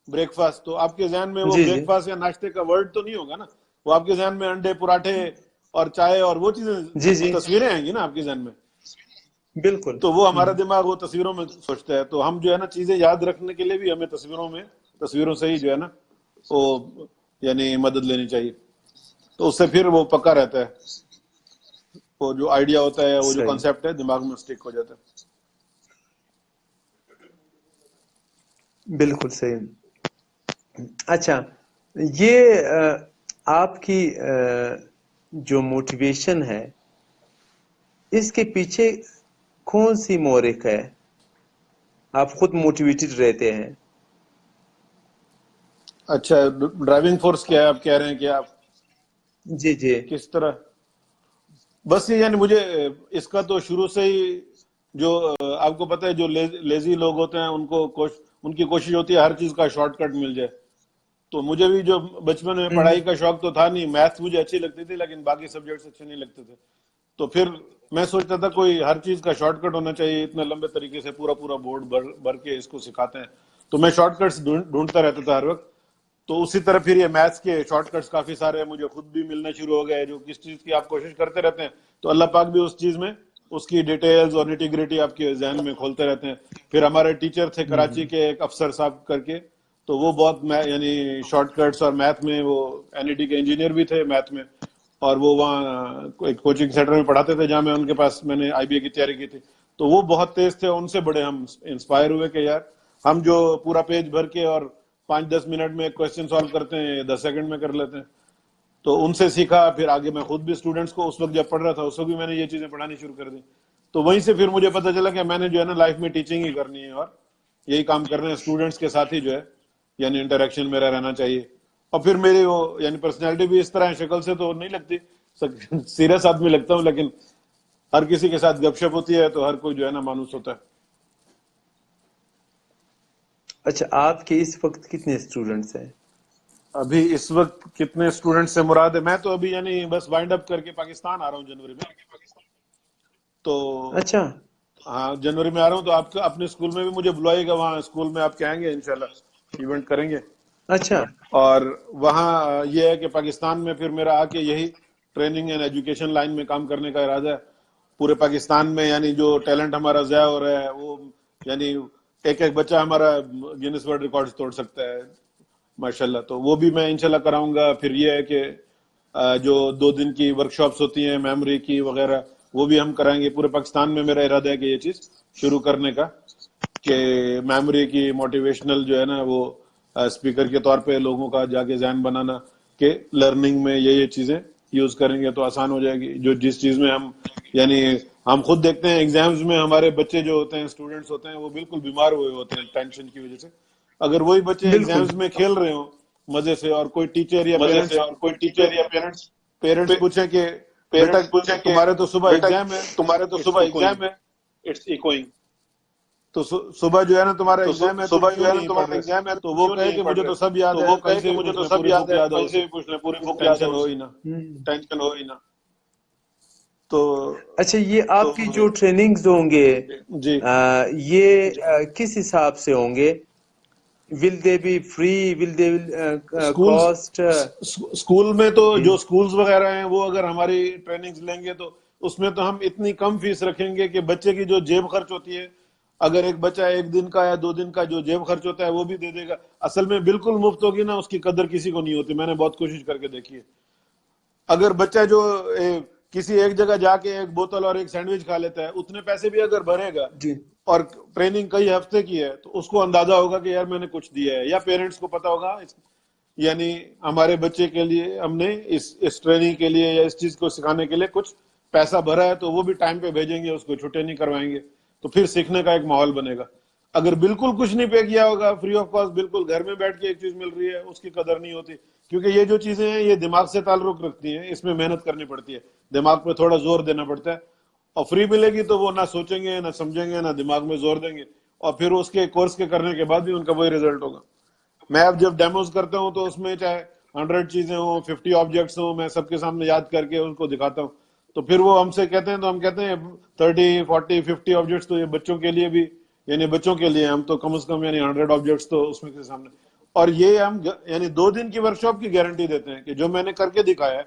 بریک فاسٹ, تو آپ کے ذہن میں وہ بریک فاسٹ یا ناشتے کا ورڈ تو نہیں ہوگا نا. وہ آپ کے ذہن میں انڈے, پراٹھے اور چائے اور وہ چیزیں, تصویریں آئیں گی نا آپ کے ذہن میں. بالکل. تو وہ ہمارا دماغ وہ تصویروں میں سوچتا ہے. تو ہم جو ہے نا چیزیں یاد رکھنے کے لیے بھی ہمیں تصویروں سے ہی جو ہے نا وہ یعنی مدد لینی چاہیے. تو اس سے پھر وہ پکا رہتا ہے, وہ جو آئیڈیا ہوتا ہے, وہ جو کانسیپٹ ہے دماغ میں سٹک ہو جاتا ہے. بالکل صحیح. اچھا, یہ آپ کی جو موٹیویشن ہے, اس کے پیچھے کون سی محرک ہے؟ آپ خود موٹیویٹڈ رہتے ہیں. اچھا, ڈرائیونگ فورس کیا ہے آپ کہہ رہے ہیں کہ آپ جی کس طرح؟ بس یہ یعنی مجھے اس کا تو شروع سے ہی, جو آپ کو پتہ ہے جو لیزی لوگ ہوتے ہیں ان کی کوشش ہوتی ہے ہر چیز کا شارٹ کٹ مل جائے. تو مجھے بھی جو بچپن میں پڑھائی کا شوق تو تھا نہیں, میتھس مجھے اچھی لگتی تھی لیکن باقی سبجیکٹس اچھے نہیں لگتے تھے. تو پھر میں سوچتا تھا کوئی ہر چیز کا شارٹ کٹ ہونا چاہیے. اتنے لمبے طریقے سے پورا بورڈ بھر کے اس کو سکھاتے ہیں, تو میں شارٹ کٹس ڈھونڈتا رہتا تھا ہر وقت. تو اسی طرح پھر یہ میتھس کے شارٹ کٹس کافی سارے مجھے خود بھی ملنا شروع ہو گئے. جو کس چیز کی آپ کوشش کرتے رہتے ہیں تو اللہ پاک بھی اس چیز میں اس کی ڈیٹیلز اور نیٹی گریٹی آپ کے ذہن میں کھولتے رہتے ہیں. پھر ہمارے ٹیچر تھے کراچی کے ایک افسر صاحب کر کے, تو وہ بہت یعنی شارٹ کٹس اور میتھ میں, وہ این ای ٹی کے انجینئر بھی تھے میتھ میں, اور وہ وہاں ایک کوچنگ سینٹر میں پڑھاتے تھے جہاں میں ان کے پاس میں نے آئی بی اے کی تیاری کی تھی. تو وہ بہت تیز تھے, ان سے بڑے ہم انسپائر ہوئے کہ یار ہم جو پورا پیج بھر کے اور 5-10 منٹ میں کوشچن سالو کرتے ہیں 10 سیکنڈ میں کر لیتے ہیں. تو ان سے سیکھا. پھر آگے میں خود بھی اسٹوڈنٹس کو اس وقت جب پڑھ رہا تھا اس وقت بھی میں نے یہ چیزیں پڑھانی شروع کر دی. تو وہیں سے پھر مجھے پتا چلا کہ میں نے جو ہے نا لائف میں ٹیچنگ ہی کرنی ہے, اور یہی کام کرنا ہے اسٹوڈنٹس کے ساتھ ہی جو ہے یعنی انٹریکشن میرا رہنا چاہیے. اور پھر میری وہ یعنی پرسنالٹی بھی اس طرح ہے, شکل سے تو نہیں لگتی, سیریس آدمی لگتا ہوں, لیکن ہر کسی کے ساتھ گپ شپ ہوتی ہے تو ہر کوئی جو ہے نا مانوس ہوتا ہے. اچھا, آپ کے اس وقت کتنے اسٹوڈنٹس ہیں؟ ابھی اس وقت کتنے اسٹوڈنٹ سے مراد ہے, میں تو ابھی یعنی بس وائنڈ اپ کر کے پاکستان آ رہا ہوں جنوری میں. تو اچھا ہاں جنوری میں آ رہا ہوں, تو آپ اپنے اسکول میں بھی مجھے بلائیے گا, وہاں اسکول میں آپ کے آئیں گے انشاءاللہ, ایونٹ کریں گے. اچھا اور وہاں یہ ہے کہ پاکستان میں پھر میرا آ کے یہی ٹریننگ اینڈ ایجوکیشن لائن میں کام کرنے کا ارادہ ہے. پورے پاکستان میں یعنی جو ٹیلنٹ ہمارا ضائع ہو رہا ہے وہ یعنی ایک ایک بچہ ہمارا گینس ورلڈ ریکارڈ توڑ سکتا ہے ماشاءاللہ, تو وہ بھی میں انشاءاللہ کراؤں گا. پھر یہ ہے کہ جو 2 دن کی ورکشاپس ہوتی ہیں میموری کی وغیرہ, وہ بھی ہم کرائیں گے. پورے پاکستان میں میرا ارادہ ہے کہ یہ چیز شروع کرنے کا, کہ میموری کی موٹیویشنل جو ہے نا وہ اسپیکر کے طور پہ لوگوں کا جا کے ذہن بنانا, کہ لرننگ میں یہ چیزیں یوز کریں گے تو آسان ہو جائے گی. جو جس چیز میں ہم یعنی ہم خود دیکھتے ہیں ایگزامز میں ہمارے بچے جو ہوتے ہیں اسٹوڈنٹس ہوتے ہیں وہ بالکل بیمار ہوئے ہوتے ہیں ٹینشن کی وجہ سے. اگر وہی بچے بالکل ایگزامز میں کھیل رہے ہوں مزے سے, اور کوئی ٹیچر یا مزے سے, پیرنٹس اور کوئی ٹیچر یا پیرنٹس پوچھیں کہ بیٹا پیرنٹس پوچھیں کہ تمہارے تو صبح بیٹا ایگزام ہے, تمہارے تو اٹس صبح ایکوئنگ, ایگزام ہے, اٹس ایکوئنگ, تو صبح جو ہے نا تمہارا تو ایگزام ہے تم صبح جو کیوں ہے نا نہیں پڑھ تمہارا رہے. ایگزام ہے تو تم وہ کیوں کہے نہیں کہ پڑھ مجھے رہے. تو سب یاد تو ہے, وہ کہیں کہے سے کہ بھی مجھے پوچھ تو لیں سب پوری یاد بک ہے, یاد ہے کہیں سے اسے, بھی پوچھ لیں پوری بک یاد ہے ٹینشن ہو اسے, ہی نا, ٹینشن ہو ہی نا. تو اچھا, یہ تو آپ کی جو ٹریننگز ہوں گے جی یہ کس حساب سے ہوں گے؟ Will they be free, will they schools cost? School میں تو جو اسکولز وغیرہ ہیں وہ اگر ہماری ٹریننگز لیں گے تو اس میں تو ہم اتنی کم فیس رکھیں گے کہ بچے کی جو جیب خرچ ہوتی ہے, اگر ایک بچہ 1 دن کا یا 2 دن کا جو جیب خرچ ہوتا ہے وہ بھی دے دے گا. اصل میں بالکل مفت ہوگی نا, اس کی قدر کسی کو نہیں ہوتی, میں نے بہت کوشش کر کے دیکھی ہے. اگر بچہ جو کسی ایک جگہ جا کے 1 بوتل اور 1 سینڈوچ کھا لیتا ہے, اتنے پیسے بھی اگر بھرے گا جی اور ٹریننگ کئی ہفتے کی ہے, تو اس کو اندازہ ہوگا کہ یار میں نے کچھ دیا ہے, یا پیرنٹس کو پتا ہوگا یعنی ہمارے بچے کے لیے ہم نے اس ٹریننگ کے لیے یا اس چیز کو سکھانے کے لیے کچھ پیسہ بھرا ہے, تو وہ بھی ٹائم پہ بھیجیں گے, اس کو چھٹے نہیں کروائیں گے, تو پھر سیکھنے کا ایک ماحول بنے گا. اگر بالکل کچھ نہیں پے کیا ہوگا, فری آف کاسٹ بالکل گھر میں بیٹھ کے ایک چیز مل رہی ہے, اس کی قدر نہیں ہوتی. کیونکہ یہ جو چیزیں ہیں یہ دماغ سے تعلق رکھتی ہیں, اس میں محنت کرنی پڑتی ہے, دماغ پہ تھوڑا زور دینا پڑتا ہے. اور فری ملے گی تو وہ نہ سوچیں گے, نہ سمجھیں گے, نہ دماغ میں زور دیں گے, اور پھر اس کے کورس کے کرنے کے بعد بھی ان کا وہی رزلٹ ہوگا. میں اب جب ڈیموز کرتا ہوں تو اس میں چاہے 100 چیزیں ہوں, 50 آبجیکٹس ہوں, میں سب کے سامنے یاد کر کے ان کو دکھاتا ہوں. تو پھر وہ ہم سے کہتے ہیں, تو ہم کہتے ہیں 30, 40, 50 آبجیکٹس تو یہ بچوں کے لیے بھی, یعنی بچوں کے لیے ہم تو کم از کم یعنی 100 آبجیکٹس تو اس میں کے سامنے. اور یہ ہم یعنی 2 دن کی ورکشاپ کی گارنٹی دیتے ہیں کہ جو میں نے کر کے دکھایا ہے,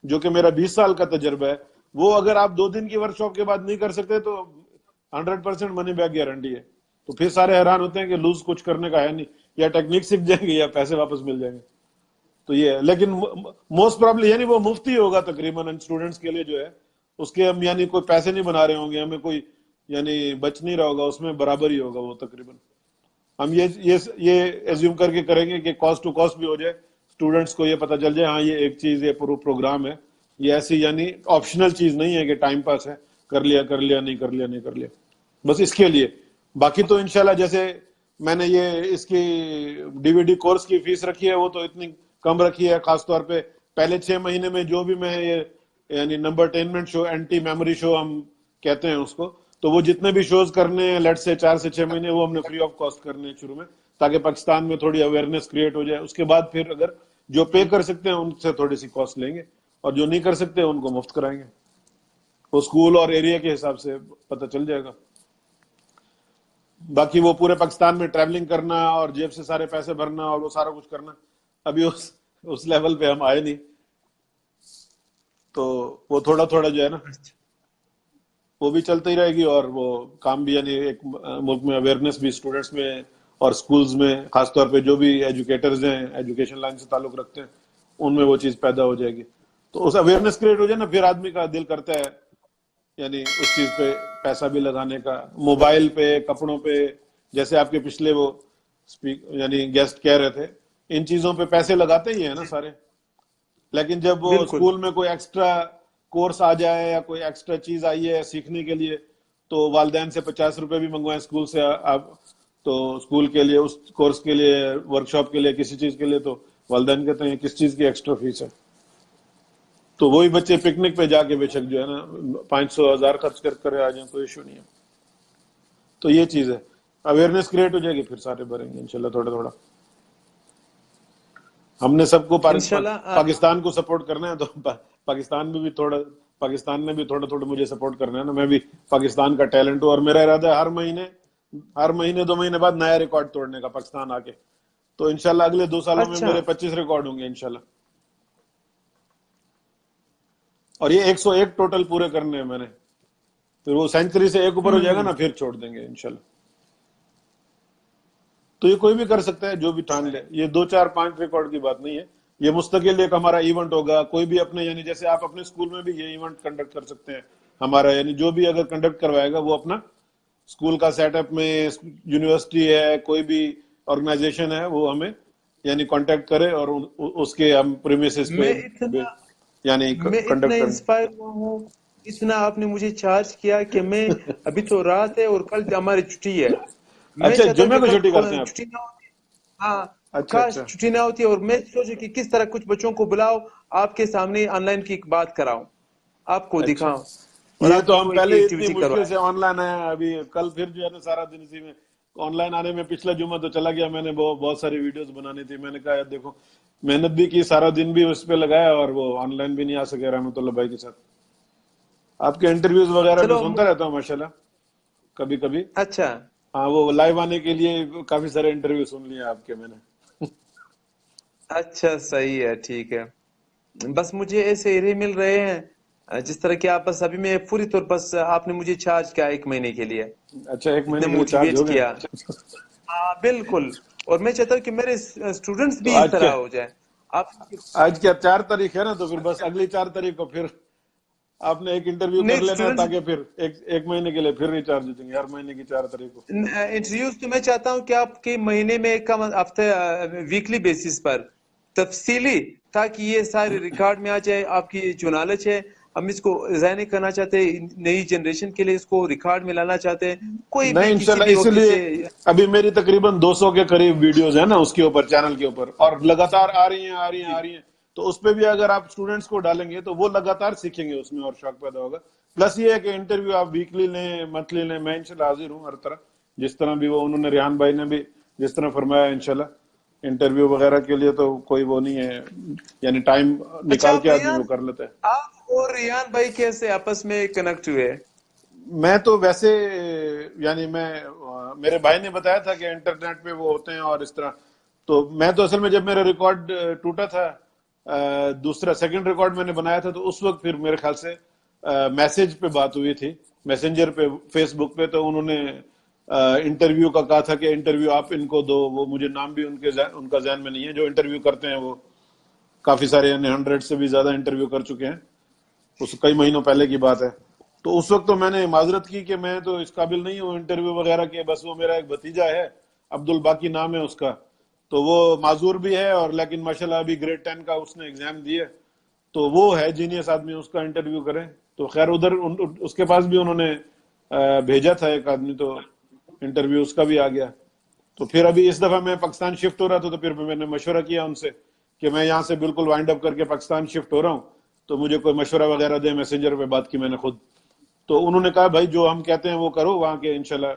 جو کہ میرا 20 سال کا تجربہ ہے, وہ اگر آپ 2 دن کی ورکشاپ کے بعد نہیں کر سکتے تو 100% منی بیک گارنٹی ہے. تو پھر سارے حیران ہوتے ہیں کہ لوز کچھ کرنے کا ہے نہیں, یا ٹیکنیک سیکھ جائیں گے یا پیسے واپس مل جائیں گے. تو یہ ہے, لیکن موسٹ پرابلی یعنی وہ مفتی ہوگا تقریباً اسٹوڈنٹس کے لیے جو ہے, اس کے ہم یعنی کوئی پیسے نہیں بنا رہے ہوں گے, ہمیں کوئی یعنی بچ نہیں رہا ہوگا, اس میں برابر ہی ہوگا وہ تقریباً. ہم یہ ایزیوم کر کے کریں گے کہ کاسٹ ٹو کاسٹ بھی ہو جائے, اسٹوڈنٹس کو یہ پتا چل جائے ہاں یہ ایک چیز, یہ پروگرام ہے, یہ ایسی یعنی آپشنل چیز نہیں ہے کہ ٹائم پاس ہے, کر لیا نہیں کر لیا, بس اس کے لیے. باقی تو انشاءاللہ جیسے میں نے یہ اس کی DVD کورس کی فیس رکھی ہے وہ تو اتنی کم رکھی ہے, خاص طور پہ پہلے 6 مہینے میں جو بھی میں یہ یعنی نمبرٹینمنٹ شو, اینٹی میموری شو ہم کہتے ہیں اس کو, تو وہ جتنے بھی شوز کرنے ہیں لیٹ سے 4 سے 6 مہینے وہ ہم نے فری آف کاسٹ کرنے ہیں شروع میں, تاکہ پاکستان میں تھوڑی اویئرنیس کریٹ ہو جائے. اس کے بعد پھر اگر جو پے کر سکتے ہیں ان سے تھوڑی سی کاسٹ لیں گے, اور جو نہیں کر سکتے ان کو مفت کرائیں گے. وہ اسکول اور ایریا کے حساب سے پتہ چل جائے گا. باقی وہ پورے پاکستان میں ٹریولنگ کرنا اور جیب سے سارے پیسے بھرنا اور وہ سارا کچھ کرنا, ابھی اس لیول پہ ہم آئے نہیں, تو وہ تھوڑا تھوڑا جو ہے نا وہ بھی چلتا ہی رہے گی. اور وہ کام بھی یعنی ایک ملک میں اویئرنیس بھی اسٹوڈنٹس میں اور اسکولز میں, خاص طور پہ جو بھی ایجوکیٹرز ہیں, ایجوکیشن لائن سے تعلق رکھتے ہیں, ان میں وہ چیز پیدا ہو جائے گی. تو اس اویئرنیس کریٹ ہو جائے نا, پھر آدمی کا دل کرتا ہے یعنی اس چیز پہ پیسہ بھی لگانے کا, موبائل پہ, کپڑوں پہ, جیسے آپ کے پچھلے وہ یعنی گیسٹ کہہ رہے تھے, ان چیزوں پہ پیسے لگاتے ہی ہیں نا سارے. لیکن جب وہ بالکل اسکول میں کوئی ایکسٹرا کورس آ جائے یا کوئی ایکسٹرا چیز آئی ہے سیکھنے کے لیے, تو والدین سے 50 روپے بھی منگوائیں اسکول سے آپ, تو اسکول کے لیے اس کورس کے لیے, ورکشاپ کے لیے, کسی چیز کے لیے, تو والدین کہتے ہیں کس چیز کی ایکسٹرا فیس ہے. تو وہی بچے پکنک پہ جا کے بے شک جو ہے نا 500,000 خرچ کر آ جائیں، کوئی ایشو نہیں ہے. تو یہ چیز ہے، اویئرنیس کریٹ ہو جائے گی، پھر سارے بھریں گے انشاءاللہ تھوڑا تھوڑا. ہم نے سب کو انشاءاللہ. پاکستان کو سپورٹ کرنا ہے، تو پاکستان میں بھی تھوڑا تھوڑا مجھے سپورٹ کرنا ہے نا. میں بھی پاکستان کا ٹیلنٹ ہوں، اور میرا ارادہ ہے ہر مہینے 2 مہینے بعد نیا ریکارڈ توڑنے کا پاکستان آ کے. تو انشاءاللہ اگلے 2 سالوں میں اچھا میرے 25 ریکارڈ ہوں گے انشاءاللہ. اور یہ 101 ٹوٹل پورے کرنے ہیں میں نے. پھر وہ سینچری سے ایک اوپر ہو جائے گا نا، پھر چھوڑ دیں گے انشاءاللہ. تو یہ کوئی بھی کر سکتا ہے جو بھی ٹھان لے. یہ 2 4 5 ریکارڈ کی بات نہیں ہے، یہ مستقل ایک ہمارا ایونٹ ہوگا. کوئی بھی اپنے یعنی جیسے آپ اپنے اسکول میں بھی یہ ایونٹ کنڈکٹ کر سکتے ہیں ہمارا، یعنی جو بھی اگر کنڈکٹ کروائے گا وہ اپنا اسکول کا سیٹ اپ میں، یونیورسٹی ہے، کوئی بھی آرگنائزیشن ہے، وہ ہمیں یعنی کانٹیکٹ کرے اور اس کے ہم پریمیسز پہ یعنی میں اتنا کنڈکٹ کریں. انسپائر ہوا ہوں، اتنا آپ نے مجھے چارج کیا کہ میں ابھی تو رات ہے اور کل ہماری چھٹی ہے. میں اچھا، چاہتا ہوں جمعے کہ کو چھٹی کرتے کل ہیں آپ؟ چھٹی نہ ہوتی. ہاں اچھا کاش اچھا چھٹی نہ ہوتی، اور میں سوچا کہ کس طرح کچھ بچوں کو بلاؤ، آپ کے سامنے آن لائن کی بات کراؤں، آپ کو اچھا. دکھاؤں اور یہ آپ تو کو ہم کوئی پہلے اتنی ایکٹیویٹی مشکل کروائیں. سے آن لائن آئے، ابھی کل پھر جو ہے نا سارا دن اسی میں آن لائن آنے میں. پچھلا جمعہ تو چلا گیا، میں نے بہت ساری ویڈیوز بنانی تھی. میں نے کہا یار دیکھو، محنت بھی کی، سارا دن بھی اس پہ لگایا، اور وہ آن لائن بھی نہیں آ سکے رحمۃ اللہ بھائی کے ساتھ. آپ کے انٹرویوز وغیرہ بھی چلو سنتا رہتا ہوں ماشاءاللہ کبھی کبھی. اچھا ہاں، وہ لائیو آنے کے لیے کافی سارے انٹرویو سن لیے آپ کے میں نے. اچھا صحیح ہے، ٹھیک ہے. بس مجھے ایسے ارے مل رہے ہیں جس طرح کہ آپ، بس ابھی میں پوری طور بس آپ نے مجھے چارج کیا 1 مہینے کے لیے، اچھا، 1 اتنے مہینے کے لیے چارج موٹیویٹ ہو گئے. کیا. ہاں بالکل. اور میں چاہتا ہوں کہ میرے اسٹوڈنٹس تو بھی اس طرح ہو جائیں. آپ آج کیا 4 تاریخ ہے نا، تو پھر بس اگلی 4 تاریخ کو پھر آپ نے ایک انٹرویو نہیں کر لینا ہے، اسٹوڈنٹس تاکہ پھر ایک مہینے کے لیے پھر ریچارج ہو جائیں گے ہر مہینے کی 4 تاریخ کو. انٹرویوز تو میں چاہتا ہوں کہ آپ کے مہینے میں کم ہفتے ویکلی بیسس پر تفصیلی، تاکہ یہ سارے ریکارڈ میں آ جائے. آپ کی جو نالج ہے ہم اس کو ضائع نہیں کرنا چاہتے، نئی جنریشن کے لیے اس کو ریکارڈ میں لانا چاہتے ہیں. کوئی بھی نہیں کسی انشاءاللہ، بھی اسی وقت لیے سے. ابھی میری تقریباً 200 کے قریب ویڈیوز ہیں نا اس کے اوپر، چینل کے اوپر، اور لگاتار آ رہی ہیں. تو اس پہ بھی اگر آپ اسٹوڈنٹس کو ڈالیں گے تو وہ لگاتار سیکھیں گے اس میں، اور شوق پیدا ہوگا. پلس یہ ہے کہ انٹرویو آپ ویکلی لیں، منتھلی لیں، میں انشاءاللہ حاضر ہوں ہر طرح، جس طرح بھی وہ انہوں نے، ریحان بھائی نے بھی جس طرح فرمایا انشاءاللہ. انٹرویو وغیرہ کے لیے تو کوئی وہ نہیں ہے، یعنی ٹائم اچھا نکال آپ کے آدمی ریان، وہ کر لیتا ہے. آپ اور ریان بھائی کیسے آپس میں کنیکٹ ہوئے؟ میں تو ویسے یعنی میرے بھائی نے بتایا تھا کہ انٹرنیٹ پہ وہ ہوتے ہیں اور اس طرح. تو میں تو اصل میں جب میرا ریکارڈ ٹوٹا تھا، دوسرا سیکنڈ ریکارڈ میں نے بنایا تھا، تو اس وقت پھر میرے خیال سے میسج پہ بات ہوئی تھی، میسنجر پہ، فیس بک پہ. تو انہوں نے انٹرویو کا کہا تھا کہ انٹرویو آپ ان کو دو. وہ مجھے نام بھی ان کا ذہن میں نہیں ہے جو انٹرویو کرتے ہیں. وہ کافی سارے یعنی 100 سے بھی زیادہ انٹرویو کر چکے ہیں، اس کئی مہینوں پہلے کی بات ہے. تو اس وقت تو میں نے معذرت کی کہ میں تو اس قابل نہیں ہوں انٹرویو وغیرہ کے. بس وہ میرا ایک بھتیجا ہے، عبد الباقی نام ہے اس کا، تو وہ معذور بھی ہے، اور لیکن ماشاءاللہ ابھی گریڈ 10 کا اس نے ایگزام دیا، تو وہ ہے جینیس آدمی، اس کا انٹرویو کریں. تو خیر ادھر اس کے پاس بھی انہوں نے بھیجا تھا ایک آدمی، تو انٹرویو اس کا بھی آ گیا. تو پھر ابھی اس دفعہ میں پاکستان شفٹ ہو رہا تھا، تو پھر میں نے مشورہ کیا ان سے کہ میں یہاں سے بالکل وائنڈ اپ کر کے پاکستان شفٹ ہو رہا ہوں، تو مجھے کوئی مشورہ وغیرہ دے. میسنجر پہ بات کی میں نے خود. تو انہوں نے کہا بھائی جو ہم کہتے ہیں وہ کرو، وہاں کے انشاءاللہ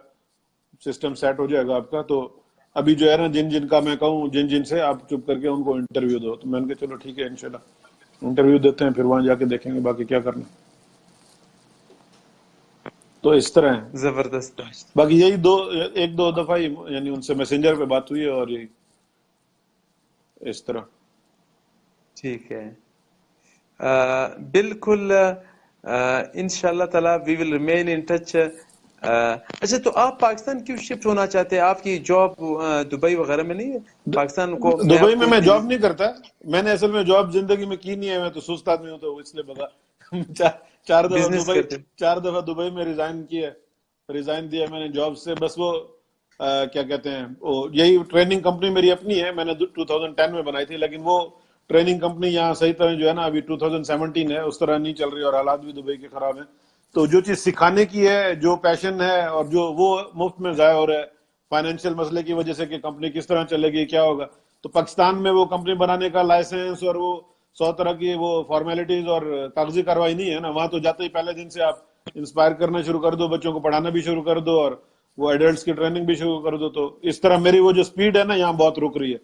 سسٹم سیٹ ہو جائے گا آپ کا. تو ابھی جو ہے نا جن کا میں کہوں، جن سے آپ چپ کر کے ان کو انٹرویو دو. تو میں نے کہا چلو ٹھیک ہے، انشاءاللہ انٹرویو دیتے ہیں، پھر وہاں جا کے دیکھیں گے باقی کیا کرنا. تو اس طرح ہے. زبردست. باقی یہی ایک دو دفعہ ہی یعنی ان سے میسنجر پہ بات ہوئی ہے، اور یہی اس طرح. ٹھیک ہے، بالکل. انشاءاللہ تعالی وی ول ریمین ان ٹچ. اچھا تو آپ پاکستان کیوں شفٹ ہونا چاہتے ہیں؟ آپ کی جاب دبئی وغیرہ میں نہیں ہے؟ پاکستان کو دبئی آپ میں کو میں جاب نہیں کرتا. میں نے اصل میں جاب زندگی میں کی نہیں ہے، میں تو سست آدمی ہوں، تو اس لیے بتا. بزنس کرتے. 4 دفعہ دبئی میں ریزائن دیا میں نے جاب سے. بس وہ کیا کہتے ہیں، یہی ٹریننگ کمپنی میری اپنی ہے، میں نے 2010 میں بنائی تھی، لیکن وہ ٹریننگ کمپنی یہاں صحیح طرح جو ہے نا ابھی 2017 ہے، اس طرح نہیں چل رہی، اور حالات بھی دبئی کے خراب ہیں. تو جو چیز سکھانے کی ہے، جو پیشن ہے، اور جو وہ مفت میں ضائع ہو رہا ہے فائنینشیل مسئلے کی وجہ سے کہ کمپنی کس طرح چلے گی، کیا ہوگا. تو پاکستان میں وہ کمپنی بنانے کا لائسنس اور وہ 100 طرح کی وہ فارمیلٹیز اور کاغذی کاروائی نہیں ہے نا. وہاں تو جاتے ہی پہلے دن سے آپ انسپائر کرنا شروع کر دو, بچوں کو پڑھانا بھی شروع کر دو اور وہ ایڈلٹس کی ٹریننگ بھی شروع کر دو. تو اس طرح میری وہ جو سپیڈ ہے نا یہاں بہت رک رہی ہے.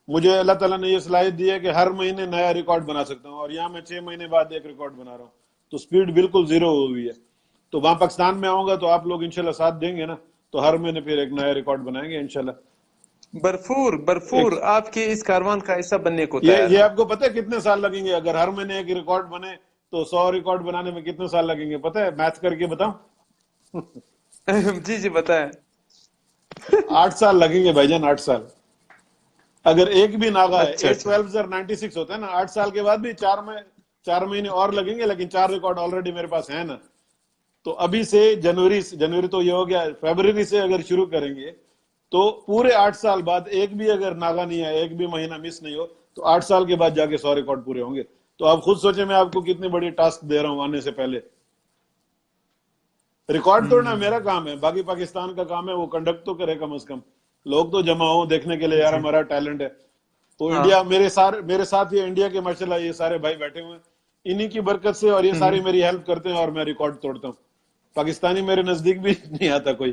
مجھے اللہ تعالیٰ نے یہ صلاحیت دی ہے کہ ہر مہینے نیا ریکارڈ بنا سکتا ہوں, اور یہاں میں 6 مہینے بعد ایک ریکارڈ بنا رہا ہوں. تو سپیڈ بالکل زیرو ہوئی ہے. تو وہاں پاکستان میں آؤں گا تو آپ لوگ انشاءاللہ ساتھ دیں گے نا, تو ہر مہینے پھر ایک نیا ریکارڈ بنائیں گے انشاءاللہ. بھرپور آپ کے اس کاروان کا حصہ بننے کو تیار یہ آپ کو پتہ ہے کتنے سال لگیں گے؟ اگر ہر مہینے ایک ریکارڈ بنے تو 100 ریکارڈ بنانے میں کتنے سال لگیں گے پتہ ہے؟ میتھ کر کے بتاؤں. جی بتائیں. 8 سال لگیں گے بھائی جان, 8 سال. اگر ایک بھی ناغا ہے, اچھا 8/12/96 ہوتا ہے نا, 8 سال کے بعد بھی 4 مہینے اور لگیں گے, لیکن 4 ریکارڈ آلریڈی میرے پاس ہیں نا. تو ابھی سے جنوری تو یہ ہو گیا, فیبروری سے اگر شروع کریں گے تو پورے 8 سال بعد ایک بھی اگر ناغا نہیں ہے, ایک بھی مہینہ مس نہیں ہو, تو 8 سال کے بعد جا کے 100 ریکارڈ پورے ہوں گے. تو آپ خود سوچیں میں آپ کو کتنی بڑی ٹاسک دے رہا ہوں آنے سے پہلے. ریکارڈ توڑنا میرا کام ہے, باقی پاکستان کا کام ہے وہ کنڈکٹ تو کرے کم از کم. لوگ تو جمع ہوں دیکھنے کے لیے, یار ہمارا ٹیلنٹ ہے. تو انڈیا میرے ساتھ یہ انڈیا کے ماشاءاللہ یہ سارے بھائی بیٹھے ہوئے ہیں, انہی کی برکت سے, اور یہ ساری میری ہیلپ کرتے ہیں اور میں ریکارڈ توڑتا ہوں. پاکستانی میرے نزدیک بھی نہیں آتا کوئی.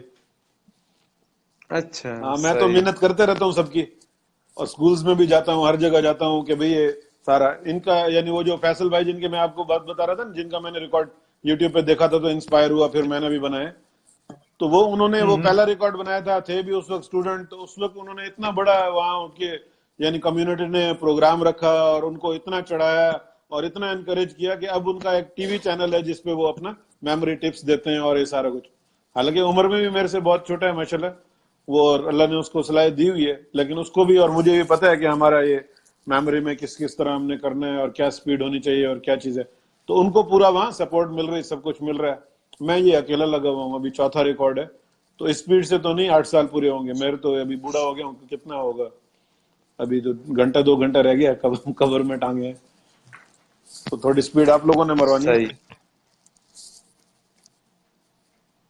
اچھا ہاں میں تو محنت کرتے رہتا ہوں سب کی, اور سکولز میں بھی جاتا ہوں, ہر جگہ جاتا ہوں کہ بھئی یہ سارا ان کا, یعنی وہ جو فیصل بھائی جن کے میں آپ کو بات بتا رہا تھا نا, جن کا میں نے ریکارڈ یوٹیوب پہ دیکھا تھا تو انسپائر ہوا, پھر میں نے بھی بنائے. تو وہ انہوں نے وہ پہلا ریکارڈ بنایا تھا, تھے بھی اس وقت اسٹوڈنٹ. تو اس وقت انہوں نے اتنا بڑا وہاں ان کے یعنی کمیونٹی نے پروگرام رکھا اور ان کو اتنا چڑھایا اور اتنا انکریج کیا کہ اب ان کا ایک ٹی وی چینل ہے جس پہ وہ اپنا میموری ٹپس دیتے ہیں اور یہ سارا کچھ. حالانکہ عمر میں بھی میرے سے بہت چھوٹا ہے ماشاءاللہ وہ, اور اللہ نے اس کو صلاحیت دی ہوئی ہے, لیکن اس کو بھی اور مجھے بھی پتا ہے کہ ہمارا یہ میموری میں کس طرح ہم نے کرنا ہے اور کیا سپیڈ ہونی چاہیے اور کیا چیز ہے. تو ان کو پورا وہاں سپورٹ مل رہی, سب کچھ مل رہا ہے. میں یہ اکیلا لگا ہوا ہوں, ابھی 4تھا ریکارڈ ہے. تو اسپیڈ سے تو نہیں 8 سال پورے ہوں گے میرے, تو ابھی بوڑھا ہو گیا ہوں, کتنا ہوگا ابھی تو گھنٹہ 2 گھنٹہ رہ گیا کور میں ٹانگے ہیں. تو تھوڑی سپیڈ آپ لوگوں نے مروانی ہے.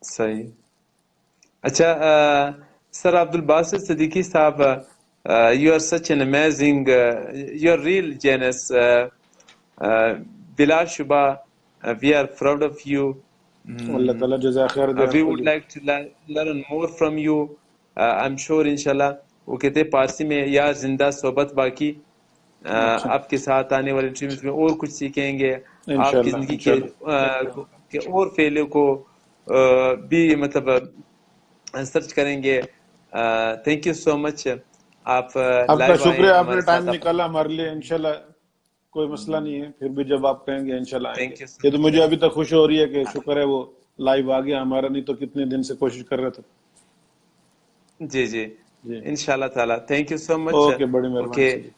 صحیح. اچھا سر عبد الباسط صدیقی صاحب, you are such an amazing, you are real genius. بلا شبہ we are proud of you. اللہ تعالیٰ جزائے خیر دے. We would like to learn more from you. I'm sure انشاءاللہ. وہ کہتے ہیں پارسی میں, یا زندہ صحبت باقی, آپ کے ساتھ آنے والے انٹرویوز میں اور کچھ سیکھیں گے, آپ کی زندگی کے اور فیلوں کو بھی مطلب سرچ کریں گے. تھینک یو سو مچ. آپ کا شکریہ, آپ نے ٹائم نکالا ہمارے لیے. انشاءاللہ کوئی مسئلہ نہیں ہے, پھر بھی جب آپ کہیں گے انشاءاللہ آئیں گے. یہ تو مجھے ابھی تک خوش ہو رہی ہے کہ شکر ہے وہ لائیو آ گیا ہمارا, نہیں تو کتنے دن سے کوشش کر رہے تھے. جی انشاءاللہ تعالی. Thank you so much. Okay, بڑی مہربانی.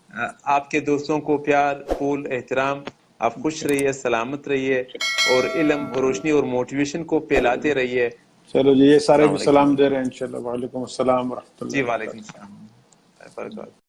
آپ کے دوستوں کو پیار, پھول, احترام. آپ خوش رہیے, سلامت رہیے, اور علم, روشنی اور موٹیویشن کو پھیلاتے رہیے. چلو جی, یہ سارے بھی سلام دے رہے ہیں انشاءاللہ. وعلیکم السلام ورحمۃ اللہ. جی وعلیکم السلام.